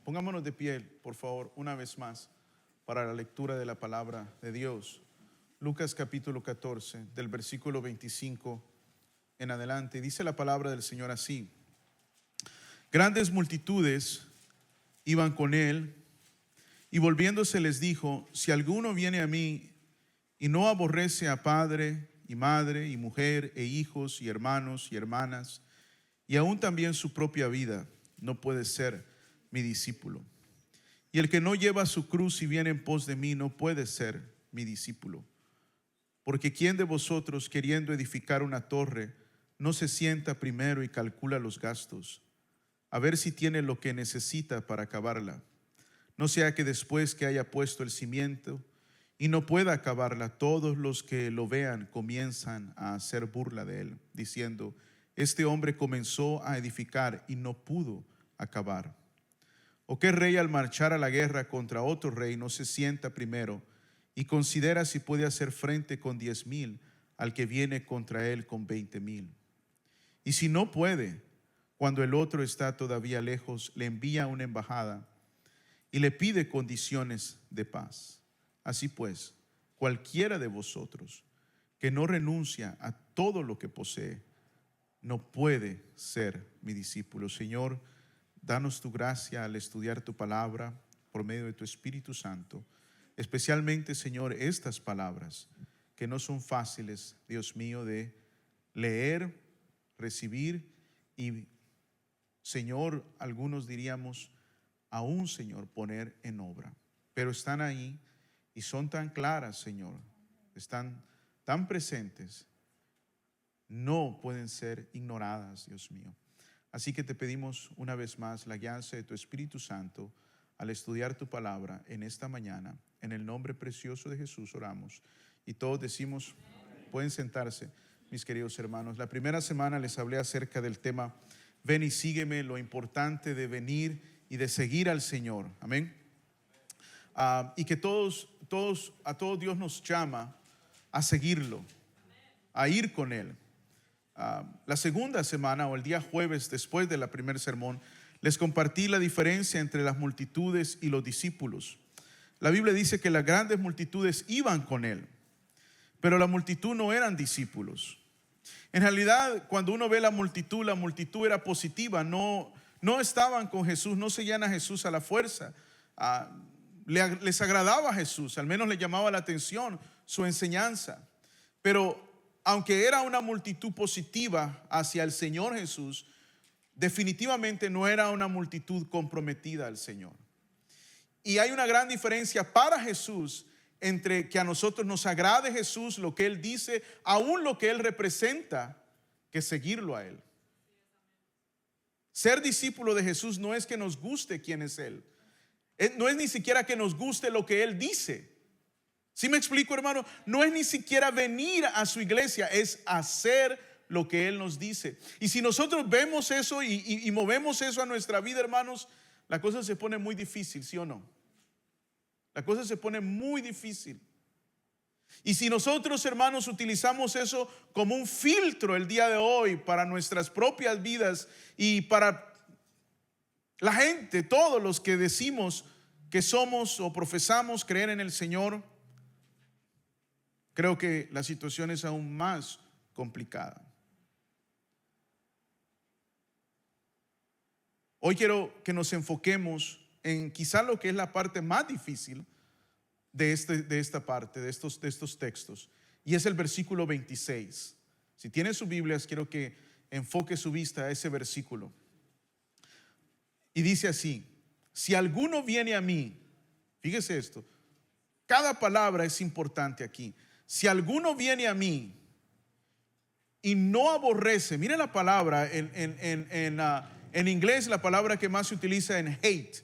Pongámonos de pie, por favor, una vez más para la lectura de la palabra de Dios. Lucas capítulo 14, del versículo 25 en adelante. Dice la palabra del Señor así: grandes multitudes iban con él, y volviéndose les dijo: si alguno viene a mí y no aborrece a padre y madre y mujer e hijos y hermanos y hermanas, y aún también su propia vida, no puede ser mi discípulo. Y el que no lleva su cruz y viene en pos de mí, no puede ser mi discípulo. Porque ¿quién de vosotros, queriendo edificar una torre, no se sienta primero y calcula los gastos, a ver si tiene lo que necesita para acabarla? No sea que después que haya puesto el cimiento y no pueda acabarla, todos los que lo vean comienzan a hacer burla de él, diciendo: este hombre comenzó a edificar y no pudo acabar. ¿O qué rey al marchar a la guerra contra otro rey no se sienta primero y considera si puede hacer frente con 10,000 al que viene contra él con 20,000? Y si no puede, cuando el otro está todavía lejos, le envía una embajada y le pide condiciones de paz. Así pues, cualquiera de vosotros que no renuncia a todo lo que posee, no puede ser mi discípulo. Señor, danos tu gracia al estudiar tu palabra por medio de tu Espíritu Santo. Especialmente, Señor, estas palabras que no son fáciles, Dios mío, de leer, recibir y, Señor, algunos diríamos aún, Señor, poner en obra. Pero están ahí y son tan claras, Señor, están tan presentes, no pueden ser ignoradas, Dios mío. Así que te pedimos una vez más la guianza de tu Espíritu Santo al estudiar tu palabra en esta mañana. En el nombre precioso de Jesús oramos. Y todos decimos, pueden sentarse, mis queridos hermanos. La primera semana les hablé acerca del tema ven y sígueme, lo importante de venir y de seguir al Señor. Amén. Y que a todos Dios nos llama a seguirlo, a ir con Él. La segunda semana o el día jueves después de la primer sermón les compartí la diferencia entre las multitudes y los discípulos. La Biblia dice que las grandes multitudes iban con él, pero la multitud no eran discípulos. En realidad, cuando uno ve la multitud era positiva, no estaban con Jesús, no seguían a Jesús a la fuerza. Les agradaba a Jesús, al menos le llamaba la atención su enseñanza. Pero aunque era una multitud positiva hacia el Señor Jesús, definitivamente no era una multitud comprometida al Señor. Y hay una gran diferencia para Jesús entre que a nosotros nos agrade Jesús, lo que Él dice, aún lo que Él representa, que seguirlo a Él. Ser discípulo de Jesús no es que nos guste quién es Él. No es ni siquiera que nos guste lo que Él dice. ¿Sí me explico, hermano? No es ni siquiera venir a su iglesia, es hacer lo que Él nos dice. Y si nosotros vemos eso y movemos eso a nuestra vida, hermanos, la cosa se pone muy difícil, ¿sí o no? La cosa se pone muy difícil. Y si nosotros, hermanos, utilizamos eso como un filtro el día de hoy para nuestras propias vidas y para la gente, todos los que decimos que somos o profesamos creer en el Señor, creo que la situación es aún más complicada. Hoy quiero que nos enfoquemos en quizá lo que es la parte más difícil de esta parte, de estos textos, y es el versículo 26. Si tiene sus Biblias, quiero que enfoque su vista a ese versículo. Y dice así: si alguno viene a mí, fíjese esto, cada palabra es importante aquí. Si alguno viene a mí y no aborrece, mire la palabra en inglés, la palabra que más se utiliza en hate,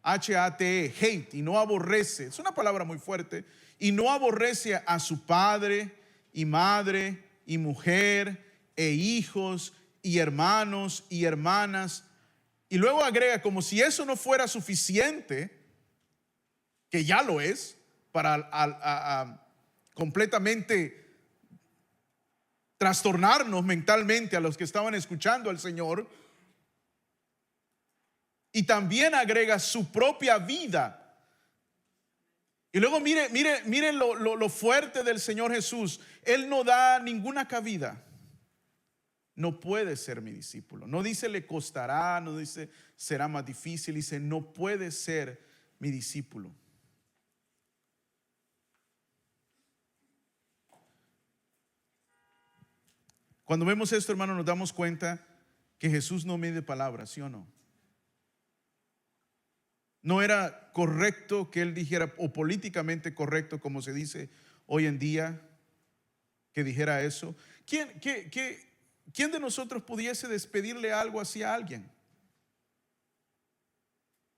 H-A-T-E, hate, y no aborrece, es una palabra muy fuerte, y no aborrece a su padre y madre y mujer e hijos y hermanos y hermanas, y luego agrega, como si eso no fuera suficiente, que ya lo es, para completamente trastornarnos mentalmente a los que estaban escuchando al Señor. y también agrega su propia vida. Y luego mire lo fuerte del Señor Jesús. Él no da ninguna cabida. No puede ser mi discípulo. No dice le costará, no dice será más difícil, dice no puede ser mi discípulo. Cuando vemos esto, hermano, nos damos cuenta que Jesús no mide palabras, ¿sí o no? No era correcto que él dijera, o políticamente correcto, como se dice hoy en día, que dijera eso. ¿Quién de nosotros pudiese despedirle algo así a alguien?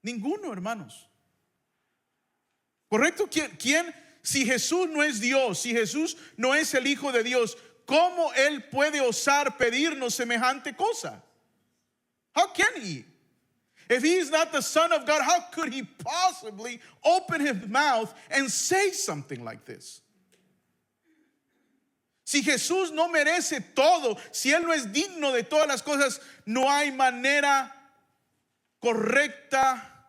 Ninguno, hermanos. ¿Correcto? ¿Quién? Si Jesús no es Dios, si Jesús no es el Hijo de Dios, ¿cómo Él puede osar pedirnos semejante cosa? How can He? If He is not the Son of God, how could He possibly open His mouth and say something like this? Si Jesús no merece todo, si Él no es digno de todas las cosas, no hay manera correcta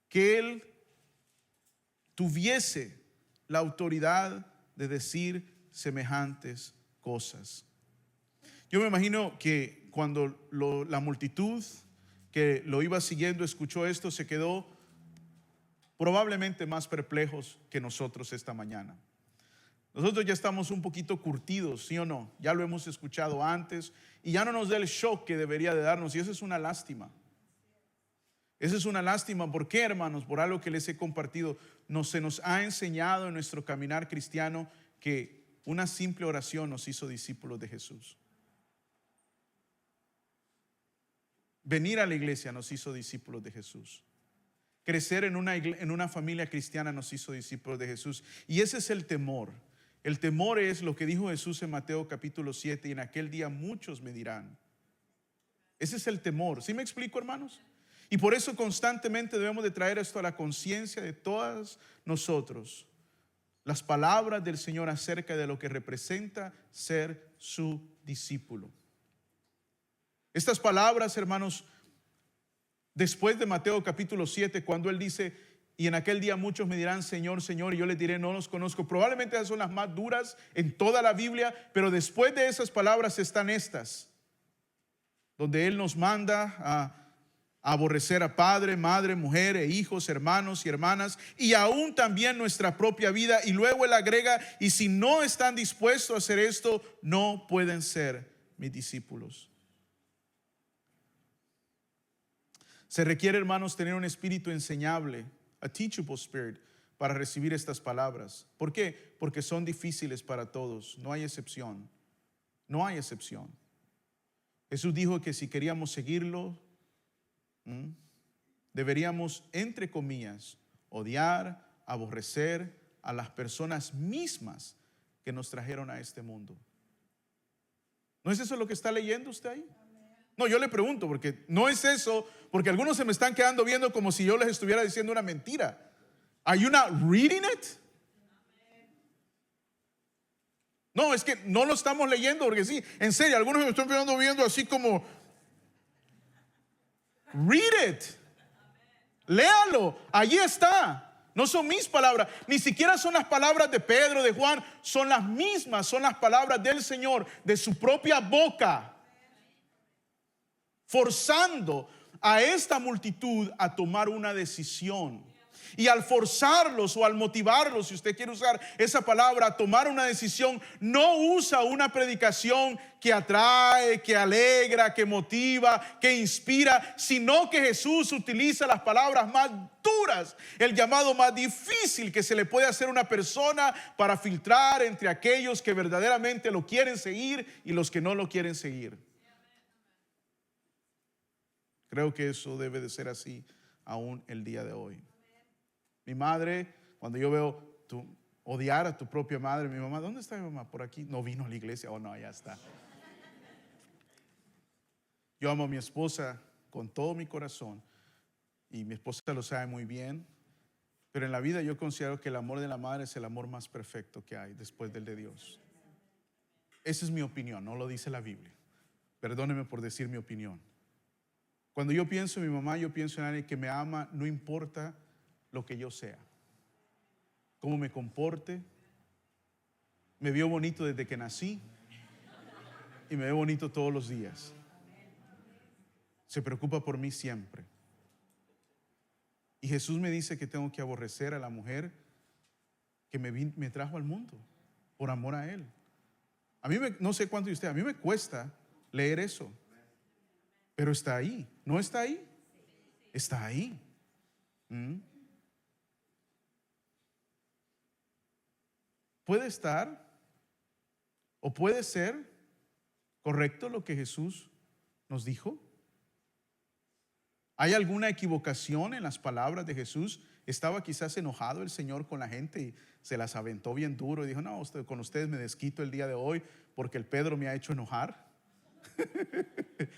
que Él tuviese la autoridad de decir semejantes cosas. Yo me imagino que cuando la multitud que lo iba siguiendo escuchó esto, se quedó probablemente más perplejos que nosotros esta mañana. Nosotros ya estamos un poquito curtidos, ¿sí o no? Ya lo hemos escuchado antes y ya no nos da el shock que debería de darnos, y eso es una lástima. Eso es una lástima. ¿Por qué, hermanos? Por algo que les he compartido. Se nos ha enseñado en nuestro caminar cristiano que una simple oración nos hizo discípulos de Jesús. Venir a la iglesia nos hizo discípulos de Jesús. Crecer en una familia cristiana nos hizo discípulos de Jesús. Y ese es el temor. El temor es lo que dijo Jesús en Mateo capítulo 7, y en aquel día muchos me dirán. Ese es el temor. ¿Sí me explico, hermanos? Y por eso constantemente debemos de traer esto a la conciencia de todos nosotros. Las palabras del Señor acerca de lo que representa ser su discípulo. Estas palabras, hermanos, después de Mateo capítulo 7, cuando Él dice, y en aquel día muchos me dirán, Señor, Señor, y yo les diré, no los conozco. Probablemente esas son las más duras en toda la Biblia, pero después de esas palabras están estas, donde Él nos manda a aborrecer a padre, madre, mujer e hijos, hermanos y hermanas, y aún también nuestra propia vida. Y luego Él agrega, y si no están dispuestos a hacer esto, no pueden ser mis discípulos. Se requiere, hermanos, tener un espíritu enseñable, a teachable spirit, para recibir estas palabras. ¿Por qué? Porque son difíciles para todos, no hay excepción. No hay excepción. Jesús dijo que si queríamos seguirlo, deberíamos, entre comillas, odiar, aborrecer a las personas mismas que nos trajeron a este mundo. ¿No es eso lo que está leyendo usted ahí? No, yo le pregunto, porque no es eso, porque algunos se me están quedando viendo como si yo les estuviera diciendo una mentira. Are you not reading it? No, es que no lo estamos leyendo, porque sí, en serio, algunos me están quedando viendo así como, read it. Léalo, allí está. No son mis palabras, ni siquiera son las palabras de Pedro, de Juan, son las mismas, son las palabras del Señor, de su propia boca, forzando a esta multitud a tomar una decisión. Y al forzarlos o al motivarlos, si usted quiere usar esa palabra, a tomar una decisión, no usa una predicación que atrae, que alegra, que motiva, que inspira, sino que Jesús utiliza las palabras más duras, el llamado más difícil que se le puede hacer a una persona para filtrar entre aquellos que verdaderamente lo quieren seguir y los que no lo quieren seguir. Creo que eso debe de ser así aún el día de hoy. Mi madre, cuando yo veo odiar a tu propia madre, mi mamá, ¿dónde está mi mamá? Por aquí. No vino a la iglesia. Oh, no, ya está. Yo amo a mi esposa con todo mi corazón y mi esposa lo sabe muy bien, pero en la vida yo considero que el amor de la madre es el amor más perfecto que hay después del de Dios. Esa es mi opinión, no lo dice la Biblia. Perdóneme por decir mi opinión. Cuando yo pienso en mi mamá, yo pienso en alguien que me ama, no importa lo que yo sea, cómo me comporte. Me vio bonito desde que nací y me ve bonito todos los días. Se preocupa por mí siempre. Y Jesús me dice que tengo que aborrecer a la mujer que me trajo al mundo por amor a Él. No sé cuánto de ustedes, a mí me cuesta leer eso, pero está ahí. ¿No está ahí? Está ahí. Puede estar o puede ser correcto lo que Jesús nos dijo. ¿Hay alguna equivocación en las palabras de Jesús? Estaba quizás enojado el Señor con la gente y se las aventó bien duro y dijo: no, con ustedes me desquito el día de hoy porque el Pedro me ha hecho enojar.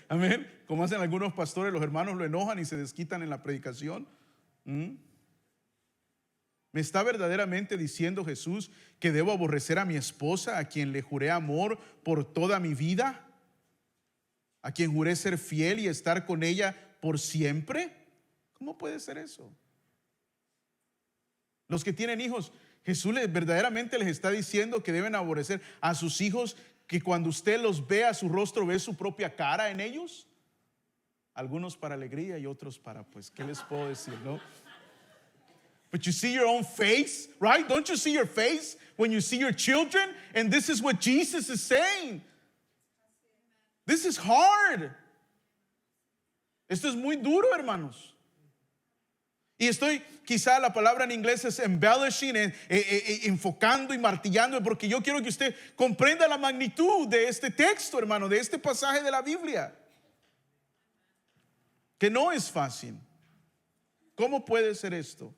Amén. Como hacen algunos pastores, los hermanos lo enojan y se desquitan en la predicación. ¿Me está verdaderamente diciendo Jesús que debo aborrecer a mi esposa, a quien le juré amor por toda mi vida? ¿A quien juré ser fiel y estar con ella por siempre? ¿Cómo puede ser eso? Los que tienen hijos, Jesús verdaderamente les está diciendo que deben aborrecer a sus hijos, que cuando usted los ve a su rostro, ve su propia cara en ellos. Algunos para alegría y otros para, pues, ¿qué les puedo decir, no? But you see your own face, right? Don't you see your face when you see your children? And this is what Jesus is saying. This is hard. Esto es muy duro, hermanos. Y quizá la palabra en inglés es embellishing, enfocando y martillando, porque yo quiero que usted comprenda la magnitud de este texto, hermano, de este pasaje de la Biblia, que no es fácil. ¿Cómo puede ser esto?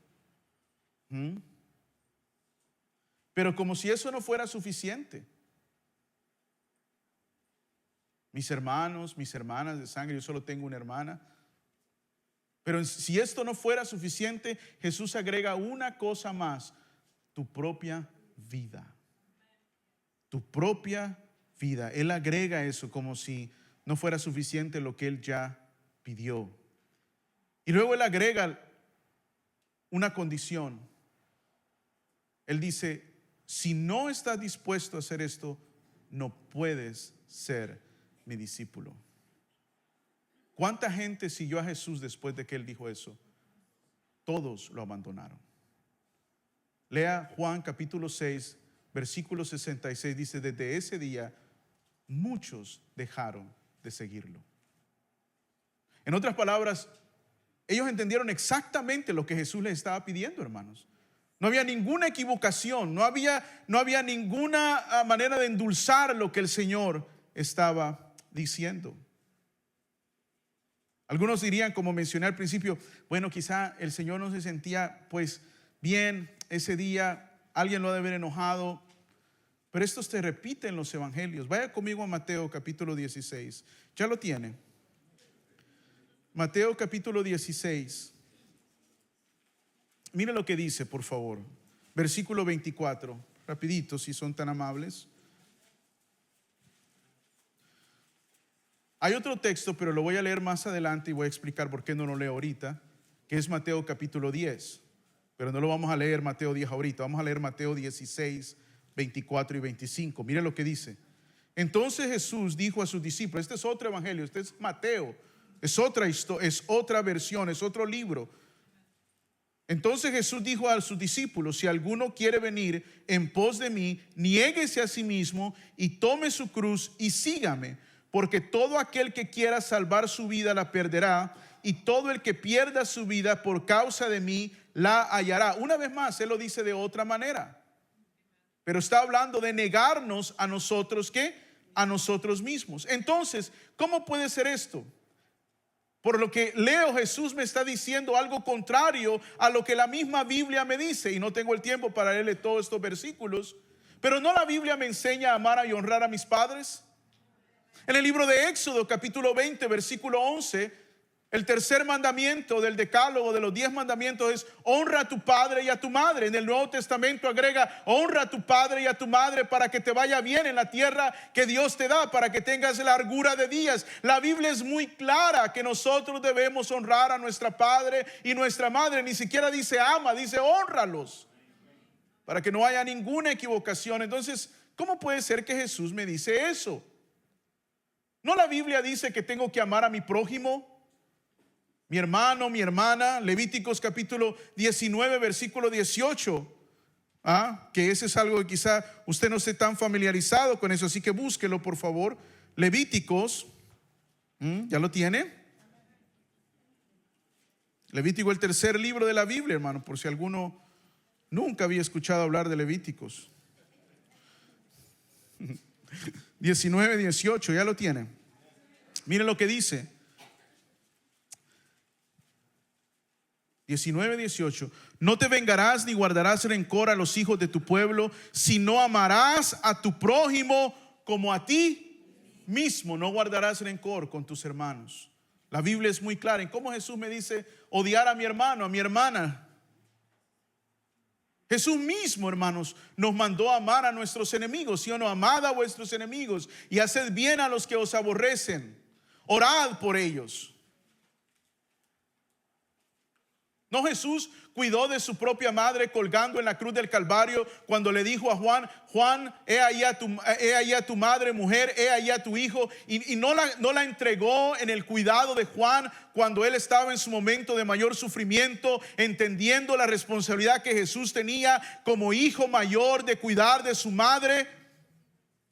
Pero como si eso no fuera suficiente. Mis hermanos, mis hermanas de sangre, yo solo tengo una hermana. Pero si esto no fuera suficiente, Jesús agrega una cosa más: tu propia vida. Tu propia vida. Él agrega eso como si no fuera suficiente lo que Él ya pidió. Y luego Él agrega una condición. Él dice: si no estás dispuesto a hacer esto, no puedes ser mi discípulo. ¿Cuánta gente siguió a Jesús después de que Él dijo eso? Todos lo abandonaron. Lea Juan capítulo 6, versículo 66. Dice: desde ese día muchos dejaron de seguirlo. En otras palabras, ellos entendieron exactamente lo que Jesús les estaba pidiendo, hermanos. No había ninguna equivocación, no había ninguna manera de endulzar lo que el Señor estaba diciendo. Algunos dirían, como mencioné al principio, bueno, quizá el Señor no se sentía pues bien ese día, alguien lo ha de haber enojado, pero esto se repite en los evangelios. Vaya conmigo a Mateo capítulo 16, ya lo tiene. Mateo capítulo 16. Mire lo que dice, por favor. Versículo 24, rapidito si son tan amables. Hay otro texto, pero lo voy a leer más adelante y voy a explicar por qué no lo leo ahorita, que es Mateo capítulo 10. Pero no lo vamos a leer Mateo 10 ahorita, vamos a leer Mateo 16, 24 y 25. Mire lo que dice. Entonces Jesús dijo a sus discípulos, este es otro evangelio, este es Mateo, es otra historia, es otra versión, es otro libro. Entonces Jesús dijo a sus discípulos: si alguno quiere venir en pos de mí, niéguese a sí mismo y tome su cruz y sígame. Porque todo aquel que quiera salvar su vida la perderá, y todo el que pierda su vida por causa de mí la hallará. Una vez más, Él lo dice de otra manera, pero está hablando de negarnos a nosotros, ¿qué? A nosotros mismos. Entonces, ¿cómo puede ser esto? Por lo que leo, Jesús me está diciendo algo contrario a lo que la misma Biblia me dice, y no tengo el tiempo para leerle todos estos versículos. Pero ¿no la Biblia me enseña a amar y honrar a mis padres? En el libro de Éxodo capítulo 20 versículo 11 El tercer mandamiento del decálogo de los 10 mandamientos es honra a tu padre y a tu madre. En el Nuevo Testamento agrega honra a tu padre y a tu madre para que te vaya bien en la tierra que Dios te da, para que tengas largura de días. La Biblia es muy clara que nosotros debemos honrar a nuestra padre y nuestra madre. Ni siquiera dice ama, dice honralos, para que no haya ninguna equivocación. Entonces, ¿cómo puede ser que Jesús me dice eso? ¿No la Biblia dice que tengo que amar a mi prójimo? Mi hermano, mi hermana. Levíticos capítulo 19, versículo 18. Que ese es algo que quizá usted no esté tan familiarizado con eso, así que búsquelo por favor. Levíticos, ¿ya lo tiene? Levítico, el tercer libro de la Biblia, hermano, por si alguno nunca había escuchado hablar de Levíticos. 19, 18, ya lo tiene. Mire lo que dice. 19, 18. No te vengarás ni guardarás rencor a los hijos de tu pueblo, sino amarás a tu prójimo como a ti mismo. No guardarás rencor con tus hermanos. La Biblia es muy clara en cómo Jesús me dice odiar a mi hermano, a mi hermana. Jesús mismo, hermanos, nos mandó a amar a nuestros enemigos. ¿Sí o no? Amad a vuestros enemigos y haced bien a los que os aborrecen. Orad por ellos. No, Jesús cuidó de su propia madre colgando en la cruz del Calvario cuando le dijo a Juan: Juan, he ahí a tu madre, mujer, he ahí a tu hijo. Y no la entregó en el cuidado de Juan cuando él estaba en su momento de mayor sufrimiento, entendiendo la responsabilidad que Jesús tenía como hijo mayor de cuidar de su madre.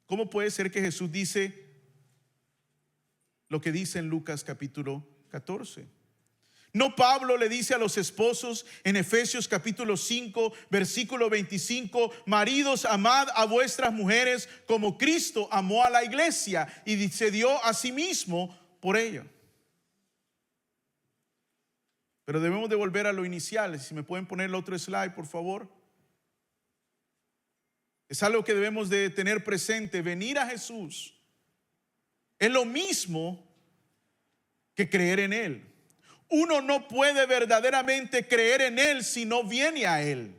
¿Cómo puede ser que Jesús dice lo que dice en Lucas capítulo 14? No, Pablo le dice a los esposos en Efesios capítulo 5, versículo 25: maridos, amad a vuestras mujeres como Cristo amó a la iglesia y se dio a sí mismo por ella. Pero debemos de volver a lo inicial. Si me pueden poner el otro slide, por favor. Es algo que debemos de tener presente. Venir a Jesús es lo mismo que creer en Él. Uno no puede verdaderamente creer en Él si no viene a Él.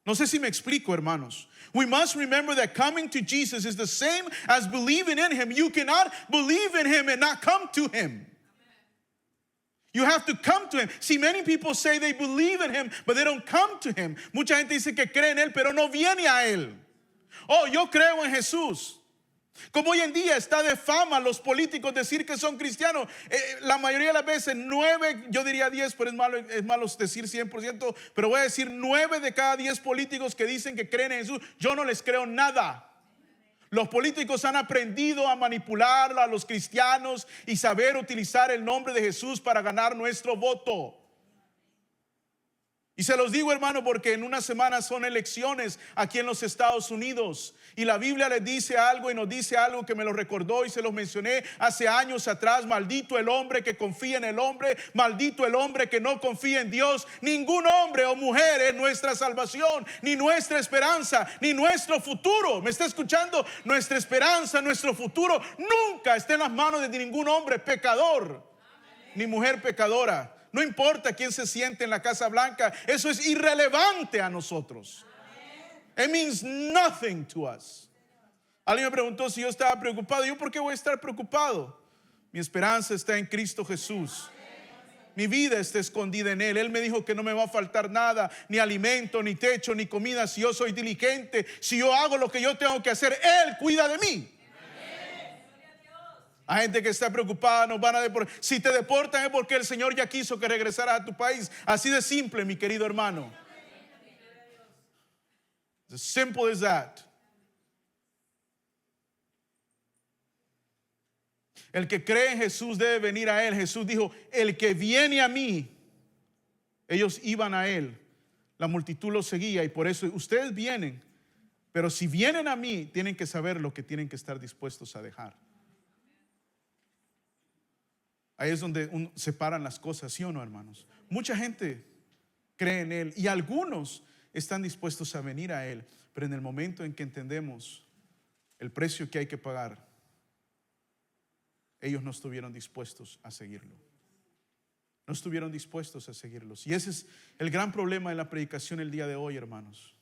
No sé si me explico, hermanos. We must remember that coming to Jesus is the same as believing in Him. You cannot believe in Him and not come to Him. You have to come to Him. See, many people say they believe in Him, but they don't come to Him. Mucha gente dice que cree en Él, pero no viene a Él. Oh, yo creo en Jesús. Como hoy en día está de fama los políticos decir que son cristianos. La mayoría de las veces, 9, yo diría 10, pero es malo decir 100%, pero voy a decir 9 de cada 10 políticos que dicen que creen en Jesús, yo no les creo nada. Los políticos han aprendido a manipular a los cristianos y saber utilizar el nombre de Jesús para ganar nuestro voto. Y se los digo, hermano, porque en una semana son elecciones aquí en los Estados Unidos. Y la Biblia les dice algo y nos dice algo que me lo recordó y se los mencioné hace años atrás. Maldito el hombre que confía en el hombre, maldito el hombre que no confía en Dios. Ningún hombre o mujer es nuestra salvación, ni nuestra esperanza, ni nuestro futuro. ¿Me está escuchando? Nuestra esperanza, nuestro futuro nunca está en las manos de ningún hombre pecador, ni mujer pecadora. No importa quién se siente en la Casa Blanca, eso es irrelevante a nosotros. It means nothing to us. Alguien me preguntó si yo estaba preocupado. ¿Yo por qué voy a estar preocupado? Mi esperanza está en Cristo Jesús. Mi vida está escondida en Él. Él me dijo que no me va a faltar nada, ni alimento, ni techo, ni comida. Si yo soy diligente, si yo hago lo que yo tengo que hacer, Él cuida de mí. Hay gente que está preocupada, nos van a deportar. Si te deportan es porque el Señor ya quiso que regresaras a tu país. Así de simple, mi querido hermano. As simple as that. El que cree en Jesús debe venir a Él. Jesús dijo: el que viene a mí. Ellos iban a Él, la multitud los seguía, y por eso ustedes vienen. Pero si vienen a mí, tienen que saber lo que tienen que estar dispuestos a dejar. Ahí es donde separan las cosas, ¿sí o no, hermanos? Mucha gente cree en Él y algunos están dispuestos a venir a Él, pero en el momento en que entendemos el precio que hay que pagar, ellos no estuvieron dispuestos a seguirlo. No estuvieron dispuestos a seguirlos. Y ese es el gran problema de la predicación el día de hoy, hermanos.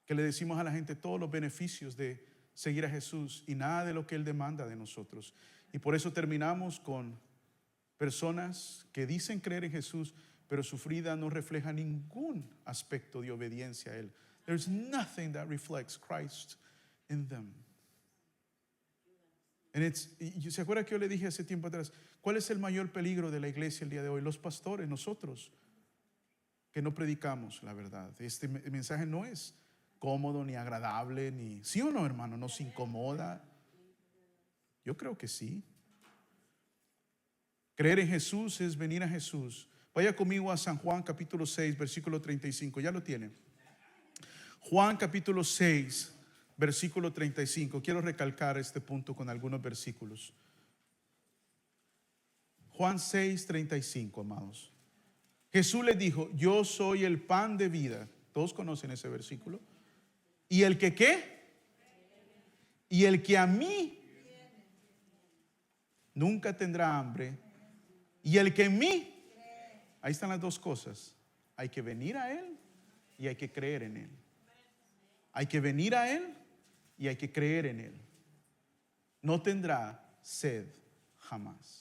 Que le decimos a la gente todos los beneficios de seguir a Jesús y nada de lo que Él demanda de nosotros. Y por eso terminamos con personas que dicen creer en Jesús, pero su vida no refleja ningún aspecto de obediencia a Él. There's nothing that reflects Christ in them. Y ¿se acuerda que yo le dije hace tiempo atrás? ¿Cuál es el mayor peligro de la iglesia el día de hoy? Los pastores, nosotros, que no predicamos la verdad. Este mensaje no es cómodo ni agradable, ni, ¿sí o no, hermano? ¿Nos incomoda? Yo creo que sí. Creer en Jesús es venir a Jesús. Vaya conmigo a San Juan capítulo 6, versículo 35. ¿Ya lo tiene? Juan capítulo 6, versículo 35. Quiero recalcar este punto con algunos versículos. Juan 6, 35, amados. Jesús les dijo: yo soy el pan de vida. Todos conocen ese versículo. Y el que ¿qué? Y el que a mí nunca tendrá hambre. Y el que en mí, ahí están las dos cosas. Hay que venir a Él y hay que creer en Él. Hay que venir a Él y hay que creer en Él. No tendrá sed jamás.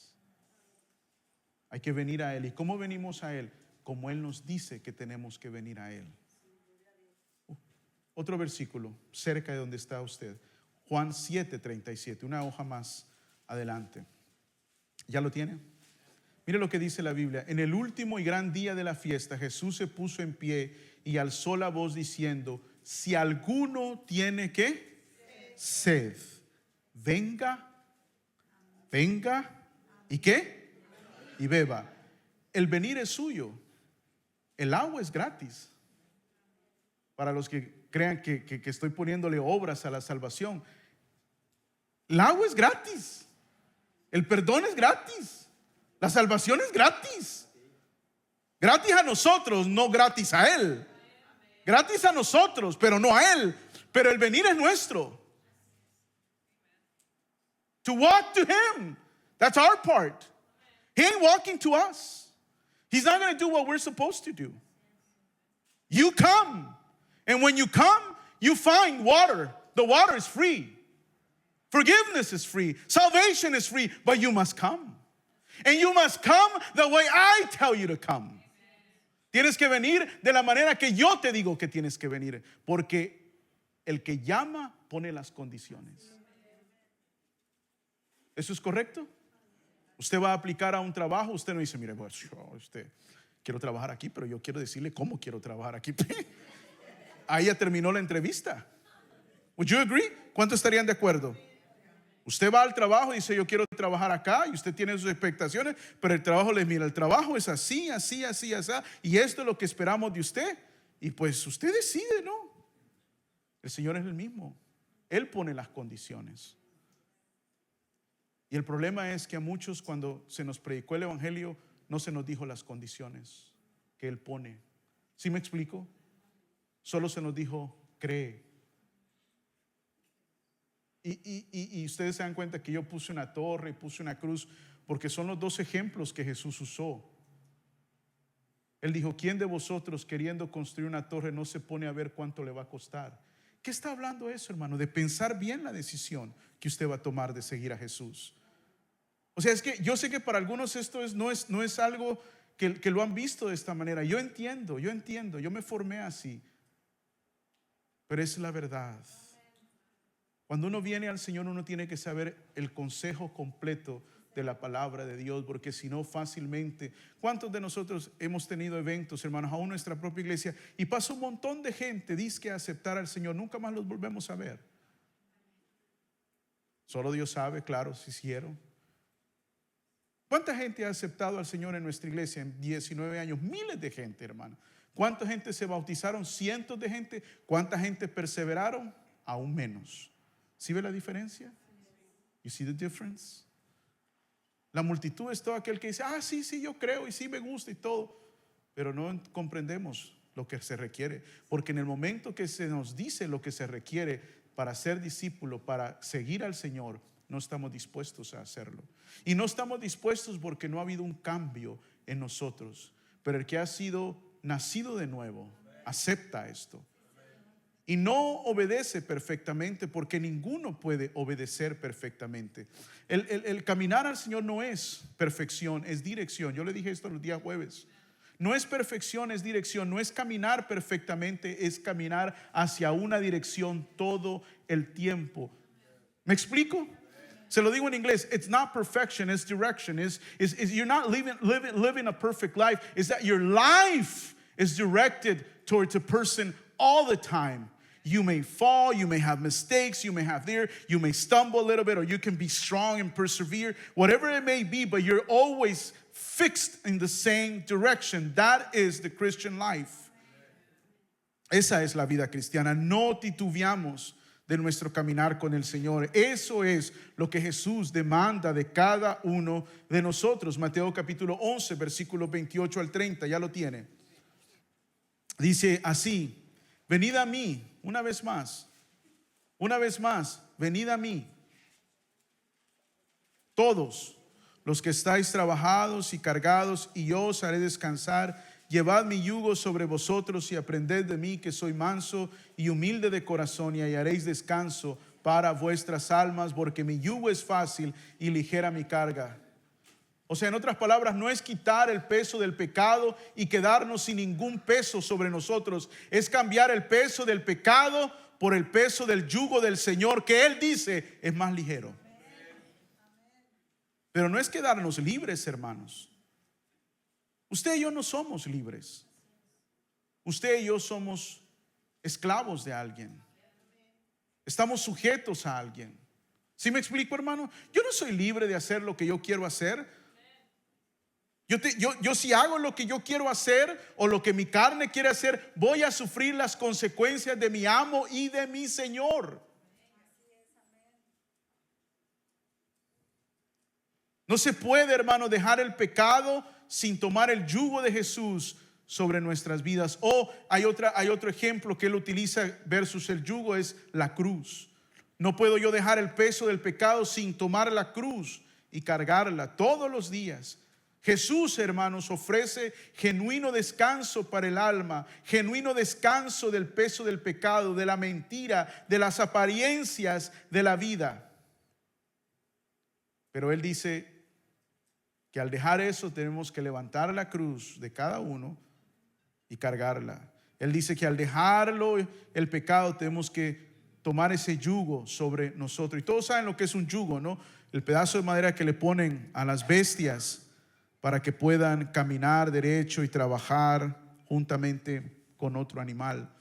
Hay que venir a Él. ¿Y cómo venimos a Él? Como Él nos dice que tenemos que venir a Él. Otro versículo cerca de donde está usted. Juan 7, 37. Una hoja más adelante. ¿Ya lo tiene? Mire lo que dice la Biblia. En el último y gran día de la fiesta, Jesús se puso en pie y alzó la voz diciendo: si alguno tiene ¿qué? Sed, venga y ¿qué? Y beba. El venir es suyo. El agua es gratis. Para los que crean que estoy poniéndole obras a la salvación, el agua es gratis. El perdón es gratis. La salvación es gratis. Gratis a nosotros, no gratis a Él. Gratis a nosotros, pero no a Él. Pero el venir es nuestro. To walk to Him, that's our part. He ain't walking to us. He's not going to do what we're supposed to do. You come, and when you come, you find water. The water is free. Forgiveness is free. Salvation is free, but you must come. And you must come the way I tell you to come. Tienes que venir de la manera que yo te digo que tienes que venir, porque el que llama pone las condiciones. ¿Eso es correcto? Usted va a aplicar a un trabajo, usted no dice: mire, pues yo quiero trabajar aquí, pero yo quiero decirle cómo quiero trabajar aquí. Ahí ya terminó la entrevista. Would you agree? ¿Cuántos estarían de acuerdo? Usted va al trabajo y dice: yo quiero trabajar acá, y usted tiene sus expectaciones, pero el trabajo les mira: el trabajo es así, así, así, así, y esto es lo que esperamos de usted. Y pues usted decide, ¿no? El Señor es el mismo. Él pone las condiciones. Y el problema es que a muchos, cuando se nos predicó el evangelio, no se nos dijo las condiciones que Él pone. ¿Sí me explico? Solo se nos dijo: cree. Y ustedes se dan cuenta que yo puse una torre y puse una cruz, porque son los dos ejemplos que Jesús usó. Él dijo: ¿quién de vosotros, queriendo construir una torre, no se pone a ver cuánto le va a costar? ¿Qué está hablando eso, hermano? De pensar bien la decisión que usted va a tomar de seguir a Jesús. O sea, es que yo sé que para algunos esto no es algo que lo han visto de esta manera. Yo entiendo, yo me formé así, pero es la verdad. Cuando uno viene al Señor, uno tiene que saber el consejo completo de la palabra de Dios, porque si no, fácilmente, ¿cuántos de nosotros hemos tenido eventos, hermanos, aún nuestra propia iglesia, y pasa un montón de gente, dice que aceptar al Señor, nunca más los volvemos a ver? Solo Dios sabe, claro, si hicieron. ¿Cuánta gente ha aceptado al Señor en nuestra iglesia en 19 años? Miles de gente, hermano. ¿Cuánta gente se bautizaron? Cientos de gente. ¿Cuánta gente perseveraron? Aún menos. ¿Sí ve la diferencia? You see the difference? La multitud es todo aquel que dice: sí, yo creo y sí me gusta y todo, pero no comprendemos lo que se requiere, porque en el momento que se nos dice lo que se requiere para ser discípulo, para seguir al Señor, no estamos dispuestos a hacerlo. Y no estamos dispuestos porque no ha habido un cambio en nosotros. Pero el que ha sido nacido de nuevo, acepta esto. Y no obedece perfectamente, porque ninguno puede obedecer perfectamente. El caminar al Señor no es perfección, es dirección. Yo le dije esto los días jueves. No es perfección, es dirección. No es caminar perfectamente, es caminar hacia una dirección todo el tiempo. ¿Me explico? Se lo digo en inglés. It's not perfection, it's direction. You're not living a perfect life. It's that your life is directed towards a person all the time. You may fall, you may have mistakes, you may stumble a little bit, or you can be strong and persevere, whatever it may be, but you're always fixed in the same direction. That is the Christian life. Esa es la vida cristiana. No titubeamos de nuestro caminar con el Señor. Eso es lo que Jesús demanda de cada uno de nosotros. Mateo capítulo 11, versículos 28 al 30, ya lo tiene. Dice así: venid a mí, una vez más, venid a mí, todos los que estáis trabajados y cargados, y yo os haré descansar. Llevad mi yugo sobre vosotros y aprended de mí, que soy manso y humilde de corazón, y hallaréis descanso para vuestras almas, porque mi yugo es fácil y ligera mi carga. O sea, en otras palabras, no es quitar el peso del pecado y quedarnos sin ningún peso sobre nosotros. Es cambiar el peso del pecado por el peso del yugo del Señor, que Él dice es más ligero. Pero no es quedarnos libres, hermanos. Usted y yo no somos libres. Usted y yo somos esclavos de alguien. Estamos sujetos a alguien. ¿Sí me explico, hermano? Yo no soy libre de hacer lo que yo quiero hacer. Yo si hago lo que yo quiero hacer o lo que mi carne quiere hacer, voy a sufrir las consecuencias de mi amo y de mi Señor. No se puede, hermano, dejar el pecado sin tomar el yugo de Jesús sobre nuestras vidas. O hay otro ejemplo que él utiliza versus el yugo, es la cruz. No puedo yo dejar el peso del pecado sin tomar la cruz y cargarla todos los días. Jesús, hermanos, ofrece genuino descanso para el alma, genuino descanso del peso del pecado, de la mentira, de las apariencias de la vida. Pero Él dice que al dejar eso tenemos que levantar la cruz de cada uno y cargarla. Él dice que al dejarlo el pecado tenemos que tomar ese yugo sobre nosotros. Y todos saben lo que es un yugo, ¿no? El pedazo de madera que le ponen a las bestias para que puedan caminar derecho y trabajar juntamente con otro animal.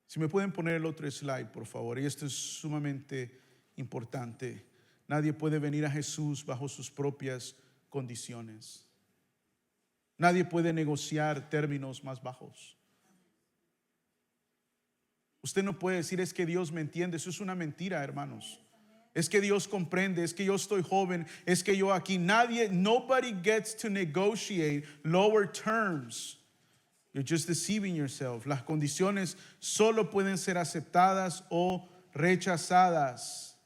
Si me pueden poner el otro slide, por favor. Y esto es sumamente importante. Nadie puede venir a Jesús bajo sus propias condiciones. Nadie puede negociar términos más bajos. Usted no puede decir es que Dios me entiende. Eso es una mentira, hermanos. Es que Dios comprende, es que yo estoy joven, es que yo aquí. Nobody gets to negotiate lower terms. You're just deceiving yourself. Las condiciones solo pueden ser aceptadas o rechazadas.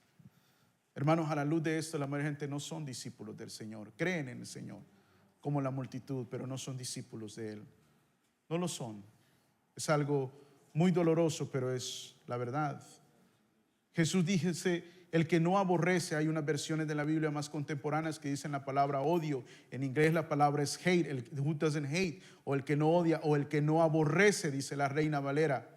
Hermanos, a la luz de esto, la mayoría de gente no son discípulos del Señor. Creen en el Señor como la multitud, pero no son discípulos de Él. No lo son. Es algo muy doloroso, pero es la verdad. Jesús dice: el que no aborrece, hay unas versiones de la Biblia más contemporáneas que dicen la palabra odio. En inglés la palabra es hate, el who doesn't hate, o el que no odia, o el que no aborrece, dice la Reina Valera.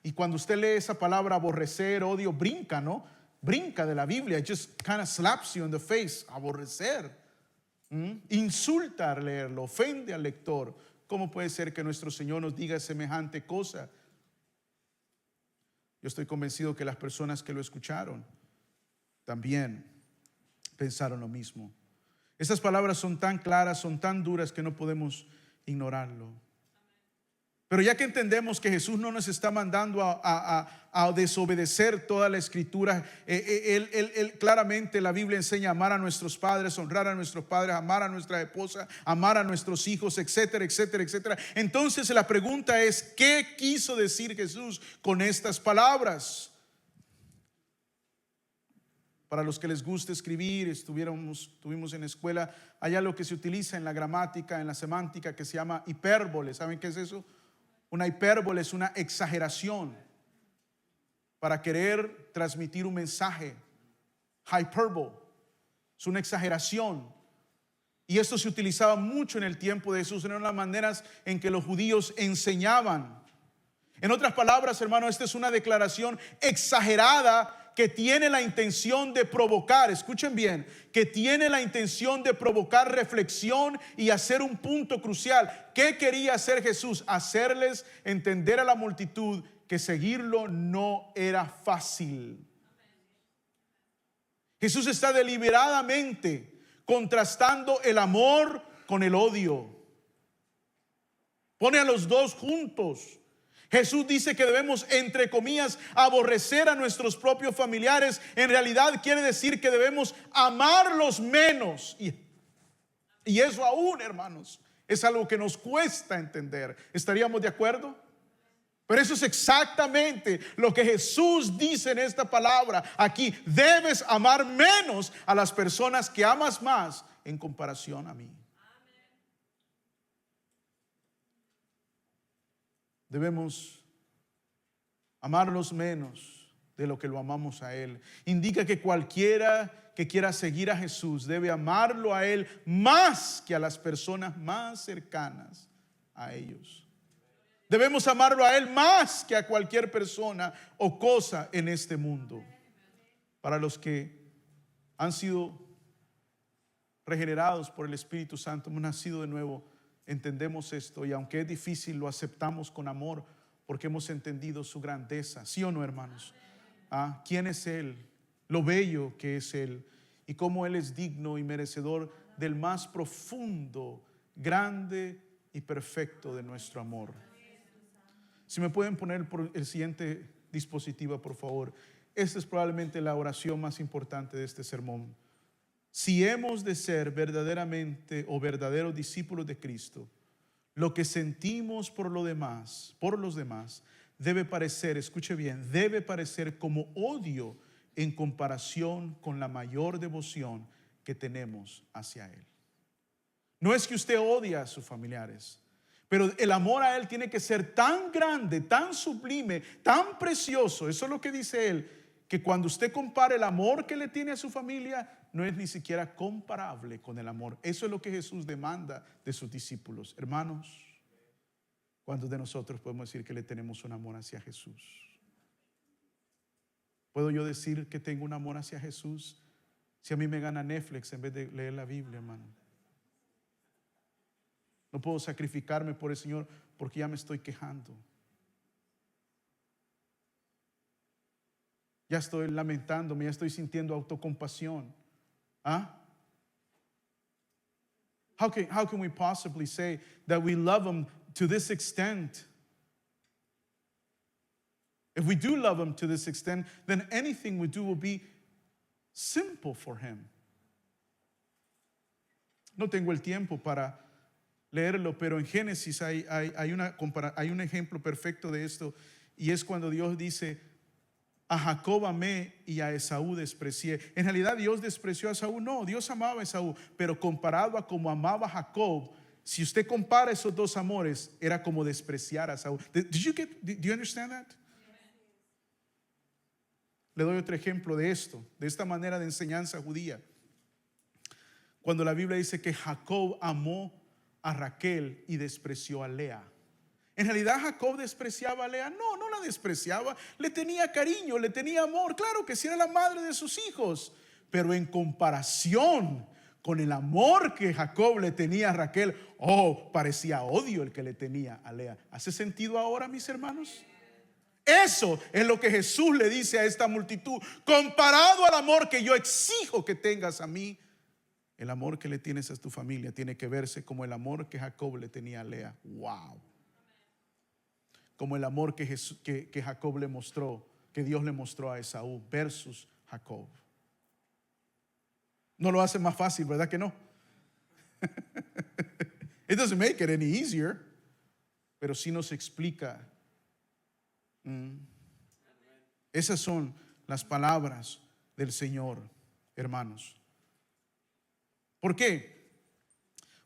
Y cuando usted lee esa palabra aborrecer, odio, brinca, ¿no? Brinca de la Biblia. It just kind of slaps you in the face. Aborrecer. Insulta al leerlo, ofende al lector. ¿Cómo puede ser que nuestro Señor nos diga semejante cosa? Yo estoy convencido que las personas que lo escucharon también pensaron lo mismo. Estas palabras son tan claras, son tan duras que no podemos ignorarlo. Pero ya que entendemos que Jesús no nos está mandando a desobedecer toda la Escritura, él claramente, la Biblia enseña a amar a nuestros padres, honrar a nuestros padres, amar a nuestra esposa, amar a nuestros hijos, etcétera, etcétera, etcétera. Entonces la pregunta es: ¿qué quiso decir Jesús con estas palabras? Para los que les gusta escribir, estuvimos en la escuela, hay algo que se utiliza en la gramática, en la semántica, que se llama hipérbole. ¿Saben qué es eso? Una hipérbole es una exageración para querer transmitir un mensaje. Hyperbole es una exageración. Y esto se utilizaba mucho en el tiempo de Jesús. Eran las maneras en que los judíos enseñaban. En otras palabras, hermano, esta es una declaración exagerada que tiene la intención de provocar, escuchen bien, que tiene la intención de provocar reflexión y hacer un punto crucial. ¿Qué quería hacer Jesús? Hacerles entender a la multitud que seguirlo no era fácil. Jesús está deliberadamente contrastando el amor con el odio. Pone a los dos juntos. Jesús dice que debemos, entre comillas, aborrecer a nuestros propios familiares. En realidad quiere decir que debemos amarlos menos. Y eso aún, hermanos, es algo que nos cuesta entender. ¿Estaríamos de acuerdo? Pero eso es exactamente lo que Jesús dice en esta palabra. Aquí, debes amar menos a las personas que amas más en comparación a mí. Debemos amarlos menos de lo que lo amamos a Él. Indica que cualquiera que quiera seguir a Jesús debe amarlo a Él más que a las personas más cercanas a ellos. Debemos amarlo a Él más que a cualquier persona o cosa en este mundo. Para los que han sido regenerados por el Espíritu Santo, hemos nacido de nuevo, entendemos esto, y aunque es difícil, lo aceptamos con amor porque hemos entendido su grandeza. ¿Sí o no, hermanos? ¿Quién es Él? Lo bello que es Él y cómo Él es digno y merecedor del más profundo, grande y perfecto de nuestro amor. Si me pueden poner por el siguiente dispositivo, por favor. Esta es probablemente la oración más importante de este sermón. Si hemos de ser verdaderamente o verdaderos discípulos de Cristo, lo que sentimos por los demás, debe parecer, escuche bien, debe parecer como odio en comparación con la mayor devoción que tenemos hacia Él. No es que usted odia a sus familiares, pero el amor a Él tiene que ser tan grande, tan sublime, tan precioso. Eso es lo que dice Él, que cuando usted compara el amor que le tiene a su familia, no es ni siquiera comparable con el amor. Eso es lo que Jesús demanda de sus discípulos. Hermanos, ¿cuántos de nosotros podemos decir que le tenemos un amor hacia Jesús? ¿Puedo yo decir que tengo un amor hacia Jesús si a mí me gana Netflix en vez de leer la Biblia, hermano? No puedo sacrificarme por el Señor porque ya me estoy quejando. Ya estoy lamentándome, ya estoy sintiendo autocompasión. How can we possibly say that we love Him to this extent? If we do love Him to this extent, then anything we do will be simple for Him. No tengo el tiempo para leerlo, pero en Génesis hay un ejemplo perfecto de esto, y es cuando Dios dice: a Jacob amé y a Esaú desprecié. En realidad Dios despreció a Esaú. No, Dios amaba a Esaú, pero comparado a como amaba a Jacob, si usted compara esos dos amores, era como despreciar a Esaú. Do you understand that? Le doy otro ejemplo de esto, de esta manera de enseñanza judía. Cuando la Biblia dice que Jacob amó a Raquel y despreció a Lea. En realidad Jacob despreciaba a Lea. No la despreciaba, le tenía cariño, le tenía amor. Claro que sí, era la madre de sus hijos, pero en comparación con el amor que Jacob le tenía a Raquel, parecía odio el que le tenía a Lea. ¿Hace sentido ahora, mis hermanos? Eso es lo que Jesús le dice a esta multitud. Comparado al amor que yo exijo que tengas a mí, el amor que le tienes a tu familia tiene que verse como el amor que Jacob le tenía a Lea. Wow. Como el amor que Jacob le mostró, que Dios le mostró a Esaú versus Jacob. No lo hace más fácil, ¿verdad que no? It doesn't make it any easier, pero sí nos explica. Esas son las palabras del Señor. hermanos. ¿Por qué?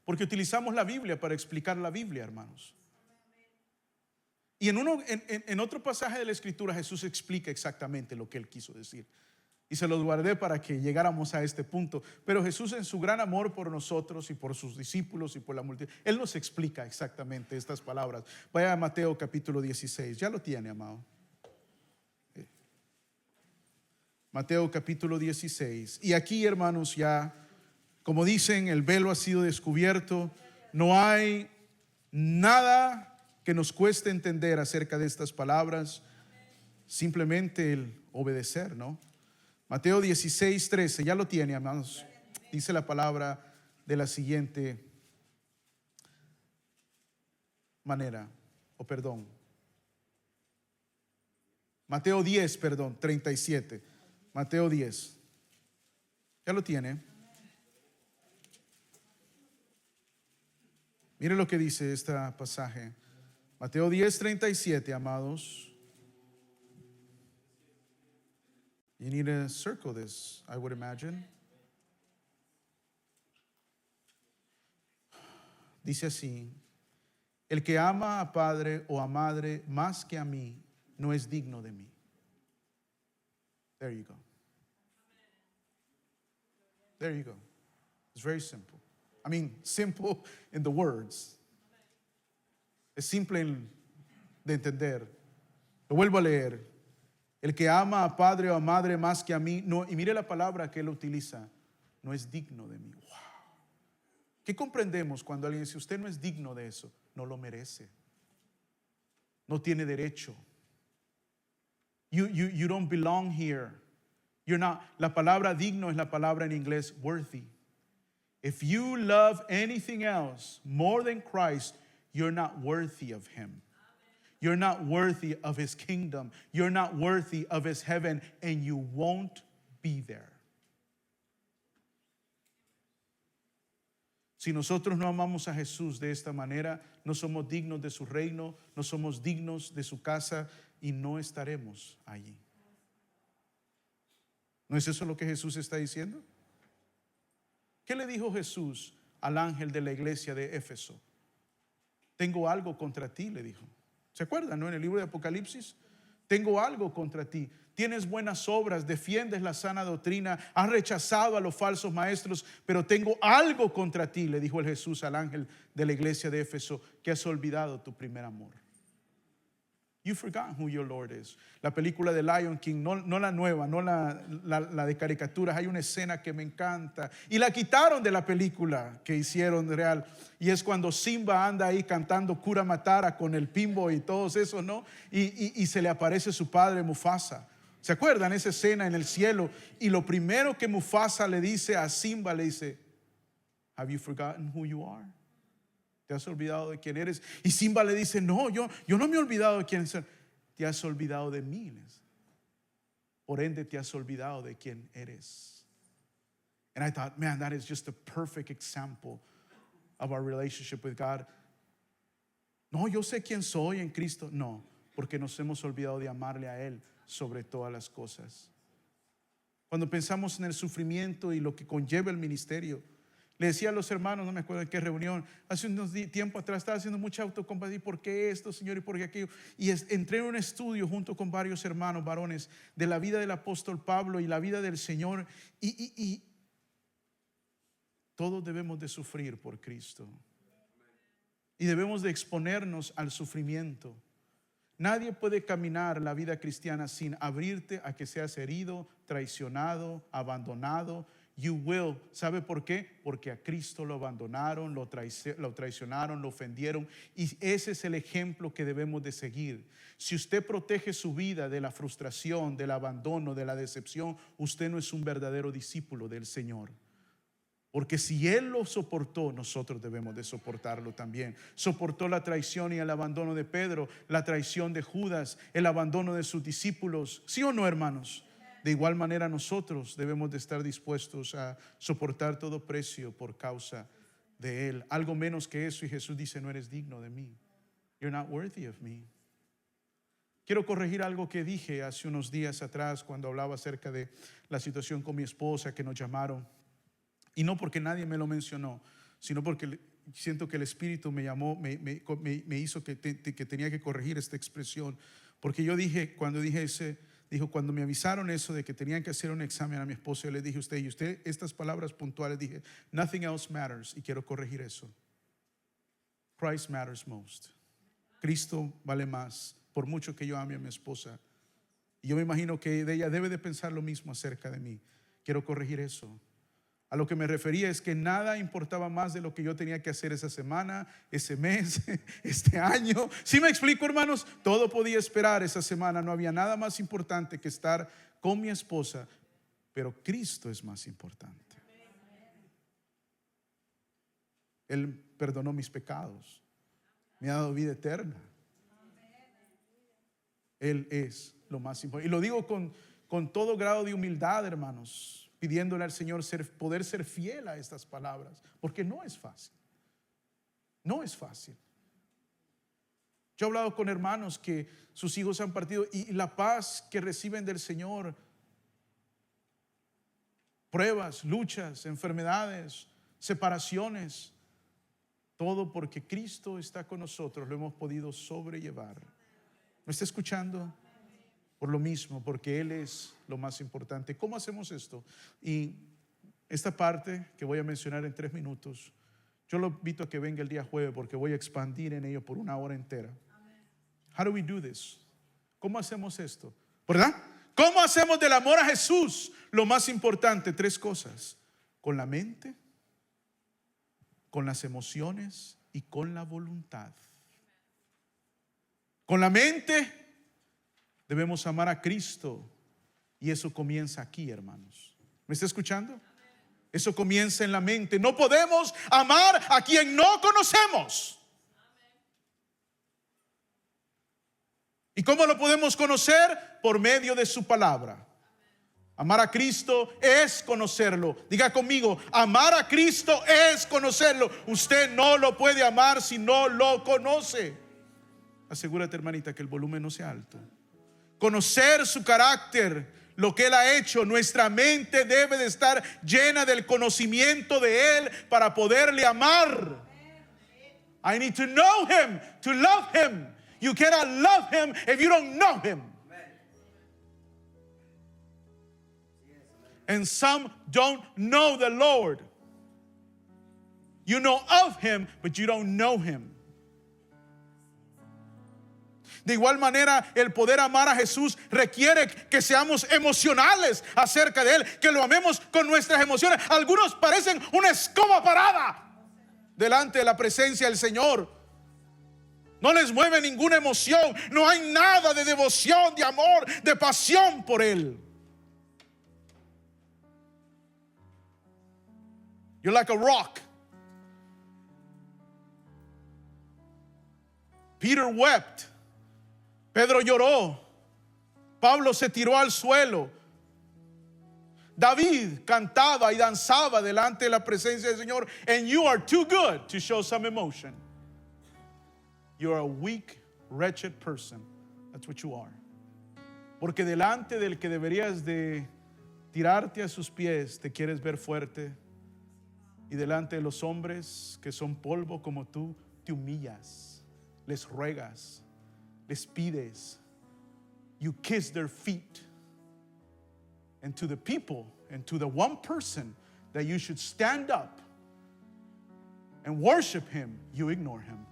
Porque utilizamos la Biblia para explicar la Biblia, hermanos. Y en otro pasaje de la Escritura Jesús explica exactamente lo que Él quiso decir. Y se los guardé para que llegáramos a este punto. Pero Jesús, en su gran amor por nosotros y por sus discípulos y por la multitud, Él nos explica exactamente estas palabras. Vaya a Mateo capítulo 16. Ya lo tiene, amado. Mateo capítulo 16. Y aquí, hermanos, ya, como dicen, el velo ha sido descubierto. No hay nada que nos cueste entender acerca de estas palabras. Simplemente el obedecer, ¿no? Mateo 16, 13, ya lo tiene, hermanos. Dice la palabra de la siguiente manera, Mateo 10, 37. Mateo 10. Ya lo tiene. Mire lo que dice este pasaje. Mateo 10, 37, amados. You need to circle this, I would imagine. Dice así: el que ama a padre o a madre más que a mí, no es digno de mí. There you go. There you go. It's very simple. I mean, simple in the words. Es simple de entender. Lo vuelvo a leer. El que ama a padre o a madre más que a mí, no, y mire la palabra que él utiliza, no es digno de mí. Wow. ¿Qué comprendemos cuando alguien dice usted no es digno de eso? No lo merece. No tiene derecho. You don't belong here. You're not. La palabra digno es la palabra en inglés worthy. If you love anything else more than Christ, you're not worthy of him. You're not worthy of his kingdom. You're not worthy of his heaven, and you won't be there. Si nosotros no amamos a Jesús de esta manera, no somos dignos de su reino, no somos dignos de su casa y no estaremos allí. ¿No es eso lo que Jesús está diciendo? ¿Qué le dijo Jesús al ángel de la iglesia de Éfeso? Tengo algo contra ti, le dijo. ¿Se acuerdan, no? En el libro de Apocalipsis. Tengo algo contra ti. Tienes buenas obras, defiendes la sana doctrina, has rechazado a los falsos maestros, pero tengo algo contra ti, le dijo el Jesús al ángel de la iglesia de Éfeso, que has olvidado tu primer amor. You forgot who your Lord is. La película de Lion King, no la nueva, no la de caricaturas, hay una escena que me encanta y la quitaron de la película que hicieron real, y es cuando Simba anda ahí cantando Hakuna Matata con el Pimbo y todos esos, ¿no? Y se le aparece su padre Mufasa. ¿Se acuerdan esa escena en el cielo? Y lo primero que Mufasa le dice a Simba, le dice, have you forgotten who you are? ¿Te has olvidado de quién eres? Y Simba le dice, no, yo no me he olvidado de quién soy. Te has olvidado de mí. Por ende, te has olvidado de quién eres. And I thought, man, that is just a perfect example of our relationship with God. No, yo sé quién soy en Cristo. No, porque nos hemos olvidado de amarle a Él sobre todas las cosas. Cuando pensamos en el sufrimiento y lo que conlleva el ministerio, le decía a los hermanos, no me acuerdo en qué reunión, hace unos tiempo atrás, estaba haciendo mucha autocompasión. ¿Por qué esto, Señor? ¿Y por qué aquello? Y entré en un estudio junto con varios hermanos varones de la vida del apóstol Pablo y la vida del Señor. Y todos debemos de sufrir por Cristo. Y debemos de exponernos al sufrimiento. Nadie puede caminar la vida cristiana sin abrirte a que seas herido, traicionado, abandonado. You will. ¿Sabe por qué? Porque a Cristo lo abandonaron, lo traicionaron, lo ofendieron. Y ese es el ejemplo que debemos de seguir. Si usted protege su vida de la frustración, del abandono, de la decepción, usted no es un verdadero discípulo del Señor. Porque si Él lo soportó, nosotros debemos de soportarlo también. Soportó la traición y el abandono de Pedro, la traición de Judas, el abandono de sus discípulos. ¿Sí o no, hermanos? De igual manera nosotros debemos de estar dispuestos a soportar todo precio por causa de Él. Algo menos que eso, y Jesús dice, no eres digno de mí. You're not worthy of me. Quiero corregir algo que dije hace unos días atrás cuando hablaba acerca de la situación con mi esposa, que nos llamaron. Y no porque nadie me lo mencionó, sino porque siento que el Espíritu me llamó, me hizo que tenía que corregir esta expresión. Porque yo dije, cuando me avisaron eso de que tenían que hacer un examen a mi esposa, yo le dije a usted, estas palabras puntuales, dije, nothing else matters, y quiero corregir eso. Christ matters most. Cristo vale más, por mucho que yo ame a mi esposa. Y yo me imagino que ella debe de pensar lo mismo acerca de mí. Quiero corregir eso. A lo que me refería es que nada importaba más de lo que yo tenía que hacer esa semana, ese mes, este año. ¿Sí me explico, hermanos? Todo podía esperar esa semana. No había nada más importante que estar con mi esposa. Pero Cristo es más importante. Él perdonó mis pecados. Me ha dado vida eterna. Él es lo más importante. Y lo digo con todo grado de humildad, hermanos, pidiéndole al Señor poder ser fiel a estas palabras, porque no es fácil. No es fácil. Yo he hablado con hermanos que sus hijos han partido y la paz que reciben del Señor, pruebas, luchas, enfermedades, separaciones, todo porque Cristo está con nosotros, lo hemos podido sobrellevar. ¿Me está escuchando? Por lo mismo, porque Él es lo más importante. ¿Cómo hacemos esto? Y esta parte que voy a mencionar en 3 minutos, yo lo invito a que venga el día jueves porque voy a expandir en ello por 1 hora entera. How do we do this? ¿Cómo hacemos esto? ¿Verdad? ¿Cómo hacemos del amor a Jesús lo más importante? 3 cosas: con la mente, con las emociones y con la voluntad. Con la mente debemos amar a Cristo, y eso comienza aquí, hermanos. ¿Me está escuchando? Eso comienza en la mente. No podemos amar a quien no conocemos. ¿Y cómo lo podemos conocer? Por medio de su palabra. Amar a Cristo es conocerlo. Diga conmigo, amar a Cristo es conocerlo. Usted no lo puede amar si no lo conoce. Asegúrate, hermanita, que el volumen no sea alto. Conocer su carácter, lo que Él ha hecho. Nuestra mente debe de estar llena del conocimiento de Él para poderle amar. I need to know Him to love Him. You cannot love Him if you don't know Him. And some don't know the Lord. You know of Him, but you don't know Him. De igual manera, el poder amar a Jesús requiere que seamos emocionales acerca de Él, que lo amemos con nuestras emociones. Algunos parecen una escoba parada delante de la presencia del Señor. No les mueve ninguna emoción, no hay nada de devoción, de amor, de pasión por Él. You're like a rock. Peter wept. Pedro lloró. Pablo se tiró al suelo. David cantaba y danzaba delante de la presencia del Señor. And you are too good to show some emotion. You are a weak, wretched person. That's what you are. Porque delante del que deberías de tirarte a sus pies, te quieres ver fuerte. Y delante de los hombres que son polvo como tú, te humillas, les ruegas, les pides. You kiss their feet. And to the people, and to the one person that you should stand up and worship Him, you ignore Him.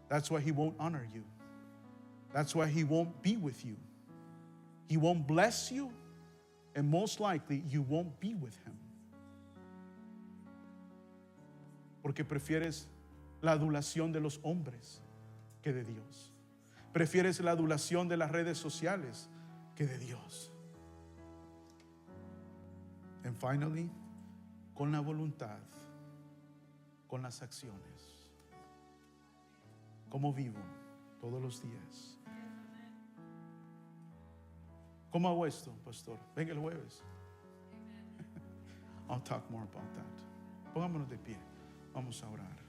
That's why He won't honor you. That's why He won't be with you. He won't bless you, and most likely you won't be with Him. Porque prefieres la adulación de los hombres que de Dios. Prefieres la adulación de las redes sociales que de Dios. And finally, con la voluntad, con las acciones. ¿Cómo vivo todos los días? ¿Cómo hago esto, pastor? Venga el jueves. I'll talk more about that. Pongámonos de pie. Vamos a orar.